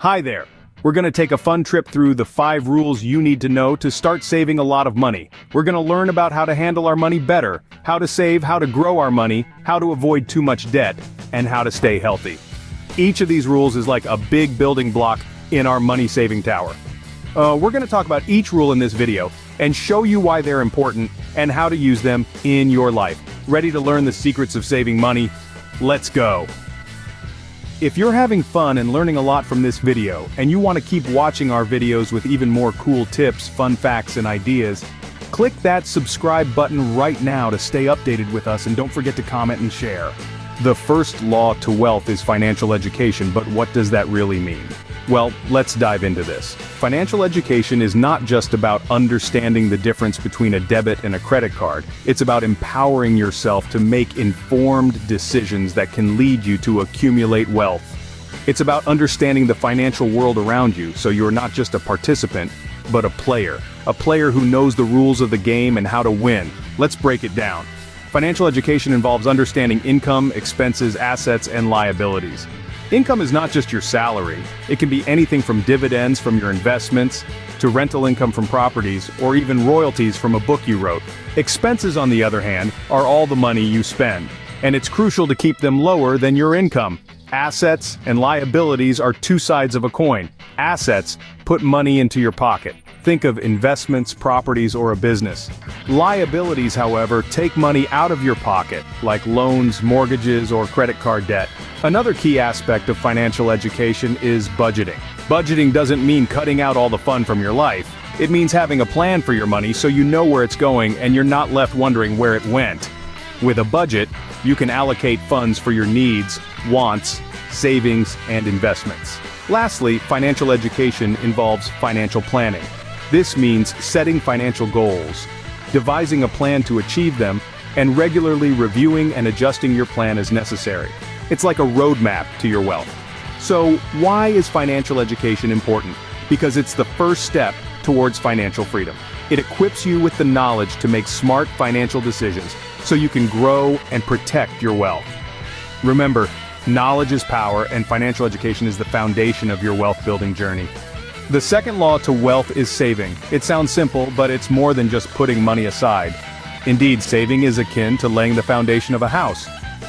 Hi there. We're going to take a fun trip through the 5 rules you need to know to start saving a lot of money. We're going to learn about how to handle our money better, how to save, how to grow our money, how to avoid too much debt, and how to stay healthy. Each of these rules is like a big building block in our money-saving tower. We're going to talk about each rule in this video and show you why they're important and how to use them in your life. Ready to learn the secrets of saving money? Let's go! If you're having fun and learning a lot from this video, and you want to keep watching our videos with even more cool tips, fun facts, and ideas, click that subscribe button right now to stay updated with us, and don't forget to comment and share. The first law to wealth is financial education, but what does that really mean? Well, let's dive into this. Financial education is not just about understanding the difference between a debit and a credit card. It's about empowering yourself to make informed decisions that can lead you to accumulate wealth. It's about understanding the financial world around you, so you're not just a participant, but a player who knows the rules of the game and how to win. Let's break it down. Financial education involves understanding income, expenses, assets, and liabilities. Income is not just your salary. It can be anything from dividends from your investments, to rental income from properties, or even royalties from a book you wrote. Expenses, on the other hand, are all the money you spend, and it's crucial to keep them lower than your income. Assets and liabilities are two sides of a coin. Assets put money into your pocket. Think of investments, properties, or a business. Liabilities, however, take money out of your pocket, like loans, mortgages, or credit card debt. Another key aspect of financial education is budgeting. Budgeting doesn't mean cutting out all the fun from your life. It means having a plan for your money so you know where it's going and you're not left wondering where it went. With a budget, you can allocate funds for your needs, wants, savings, and investments. Lastly, financial education involves financial planning. This means setting financial goals, devising a plan to achieve them, and regularly reviewing and adjusting your plan as necessary. It's like a roadmap to your wealth. So, why is financial education important? Because it's the first step towards financial freedom. It equips you with the knowledge to make smart financial decisions so you can grow and protect your wealth. Remember, knowledge is power, and financial education is the foundation of your wealth-building journey. The second law to wealth is saving. It sounds simple, but it's more than just putting money aside. Indeed, saving is akin to laying the foundation of a house.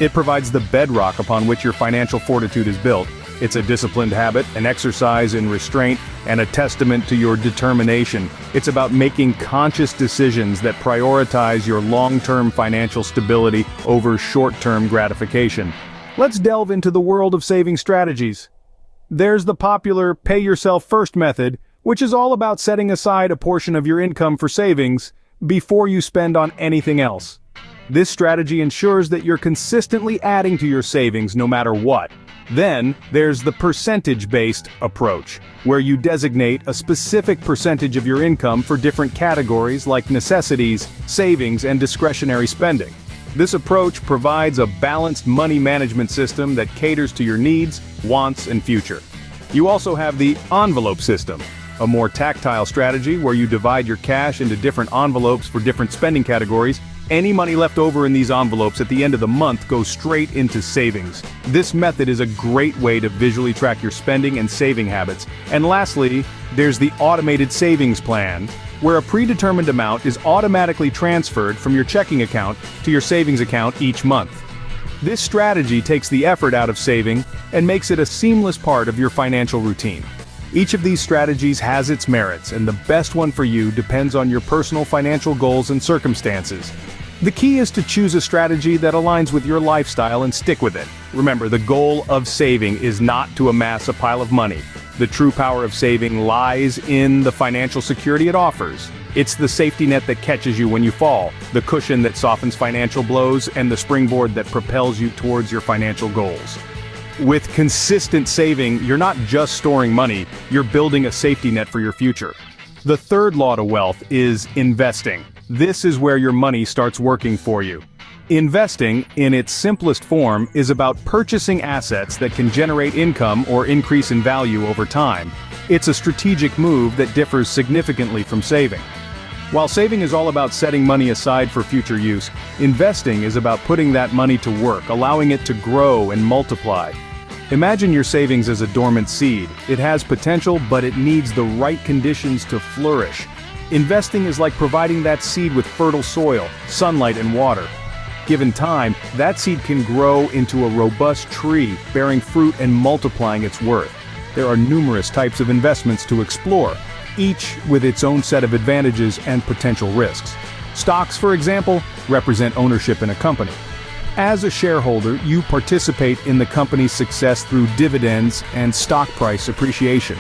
It provides the bedrock upon which your financial fortitude is built. It's a disciplined habit, an exercise in restraint, and a testament to your determination. It's about making conscious decisions that prioritize your long-term financial stability over short-term gratification. Let's delve into the world of saving strategies. There's the popular pay yourself first method, which is all about setting aside a portion of your income for savings before you spend on anything else. This strategy ensures that you're consistently adding to your savings no matter what. Then, there's the percentage-based approach, where you designate a specific percentage of your income for different categories like necessities, savings, and discretionary spending. This approach provides a balanced money management system that caters to your needs, wants, and future. You also have the envelope system, a more tactile strategy where you divide your cash into different envelopes for different spending categories. Any money left over in these envelopes at the end of the month goes straight into savings. This method is a great way to visually track your spending and saving habits. And lastly, there's the automated savings plan, where a predetermined amount is automatically transferred from your checking account to your savings account each month. This strategy takes the effort out of saving and makes it a seamless part of your financial routine. Each of these strategies has its merits, and the best one for you depends on your personal financial goals and circumstances. The key is to choose a strategy that aligns with your lifestyle and stick with it. Remember, the goal of saving is not to amass a pile of money. The true power of saving lies in the financial security it offers. It's the safety net that catches you when you fall, the cushion that softens financial blows, and the springboard that propels you towards your financial goals. With consistent saving, you're not just storing money, you're building a safety net for your future. The third law to wealth is investing. This is where your money starts working for you. Investing, in its simplest form, is about purchasing assets that can generate income or increase in value over time. It's a strategic move that differs significantly from saving. While saving is all about setting money aside for future use, investing is about putting that money to work, allowing it to grow and multiply. Imagine your savings as a dormant seed. It has potential, but it needs the right conditions to flourish. Investing is like providing that seed with fertile soil, sunlight, and water. Given time, that seed can grow into a robust tree, bearing fruit and multiplying its worth. There are numerous types of investments to explore, each with its own set of advantages and potential risks. Stocks, for example, represent ownership in a company. As a shareholder, you participate in the company's success through dividends and stock price appreciation.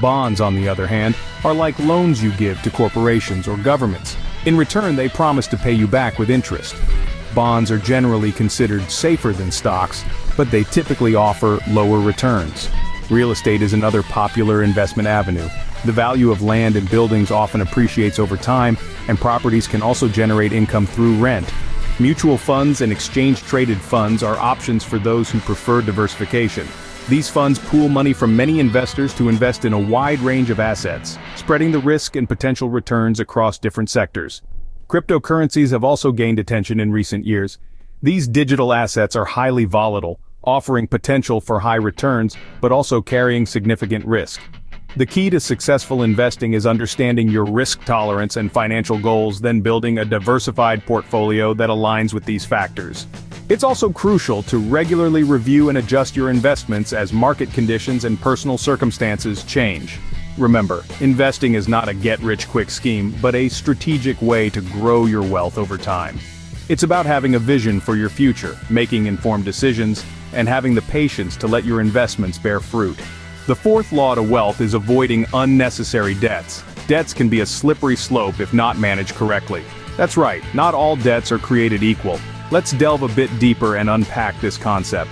Bonds, on the other hand, are like loans you give to corporations or governments. In return, they promise to pay you back with interest. Bonds are generally considered safer than stocks, but they typically offer lower returns. Real estate is another popular investment avenue. The value of land and buildings often appreciates over time, and properties can also generate income through rent. Mutual funds and exchange-traded funds are options for those who prefer diversification. These funds pool money from many investors to invest in a wide range of assets, spreading the risk and potential returns across different sectors. Cryptocurrencies have also gained attention in recent years. These digital assets are highly volatile, offering potential for high returns, but also carrying significant risk. The key to successful investing is understanding your risk tolerance and financial goals, then building a diversified portfolio that aligns with these factors. It's also crucial to regularly review and adjust your investments as market conditions and personal circumstances change. Remember, investing is not a get-rich-quick scheme, but a strategic way to grow your wealth over time. It's about having a vision for your future, making informed decisions, and having the patience to let your investments bear fruit. The fourth law to wealth is avoiding unnecessary debts. Debts can be a slippery slope if not managed correctly. That's right, not all debts are created equal. Let's delve a bit deeper and unpack this concept.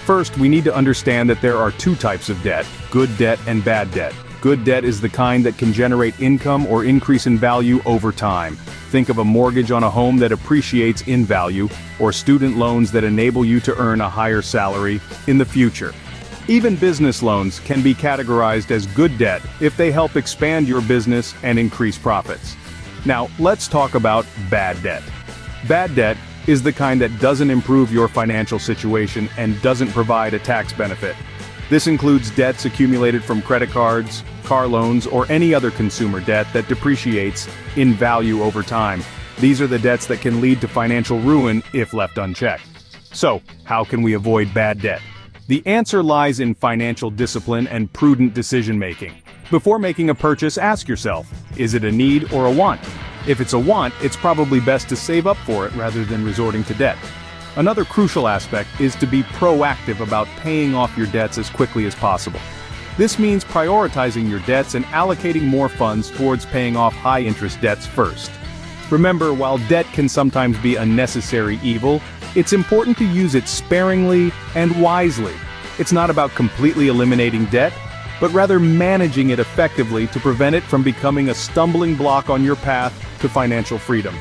First, we need to understand that there are two types of debt: good debt and bad debt. Good debt is the kind that can generate income or increase in value over time. Think of a mortgage on a home that appreciates in value, or student loans that enable you to earn a higher salary in the future. Even business loans can be categorized as good debt if they help expand your business and increase profits. Now, let's talk about bad debt. Bad debt is the kind that doesn't improve your financial situation and doesn't provide a tax benefit. This includes debts accumulated from credit cards, car loans, or any other consumer debt that depreciates in value over time. These are the debts that can lead to financial ruin if left unchecked. So, how can we avoid bad debt? The answer lies in financial discipline and prudent decision-making. Before making a purchase, ask yourself, is it a need or a want? If it's a want, it's probably best to save up for it rather than resorting to debt. Another crucial aspect is to be proactive about paying off your debts as quickly as possible. This means prioritizing your debts and allocating more funds towards paying off high-interest debts first. Remember, while debt can sometimes be a necessary evil, it's important to use it sparingly and wisely. It's not about completely eliminating debt, but rather managing it effectively to prevent it from becoming a stumbling block on your path to financial freedom.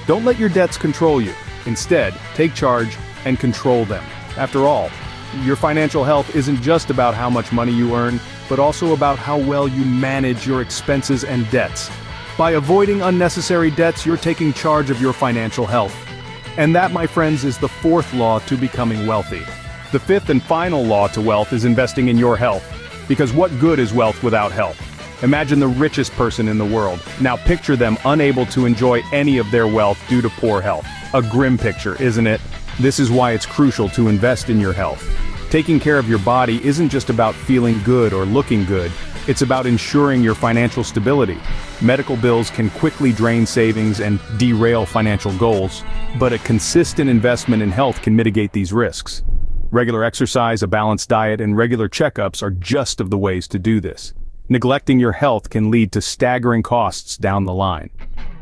Don't let your debts control you. Instead, take charge and control them. After all, your financial health isn't just about how much money you earn, but also about how well you manage your expenses and debts. By avoiding unnecessary debts, you're taking charge of your financial health. And that, my friends, is the fourth law to becoming wealthy. The fifth and final law to wealth is investing in your health. Because what good is wealth without health? Imagine the richest person in the world. Now picture them unable to enjoy any of their wealth due to poor health. A grim picture, isn't it? This is why it's crucial to invest in your health. Taking care of your body isn't just about feeling good or looking good. It's about ensuring your financial stability. Medical bills can quickly drain savings and derail financial goals, but a consistent investment in health can mitigate these risks. Regular exercise, a balanced diet, and regular checkups are just of the ways to do this. Neglecting your health can lead to staggering costs down the line.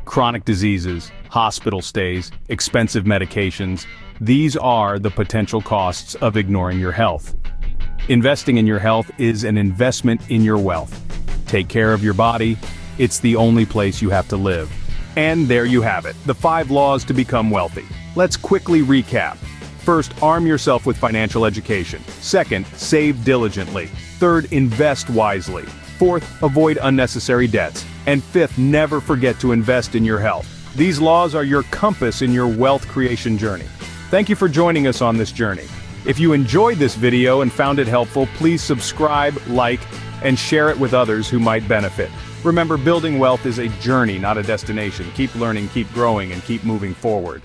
Chronic diseases, hospital stays, expensive medications, these are the potential costs of ignoring your health. Investing in your health is an investment in your wealth. Take care of your body. It's the only place you have to live. And there you have it, the 5 laws to become wealthy. Let's quickly recap. First, arm yourself with financial education. Second, save diligently. Third, invest wisely. Fourth, avoid unnecessary debts. And fifth, never forget to invest in your health. These laws are your compass in your wealth creation journey. Thank you for joining us on this journey. If you enjoyed this video and found it helpful, please subscribe, like, and share it with others who might benefit. Remember, building wealth is a journey, not a destination. Keep learning, keep growing, and keep moving forward.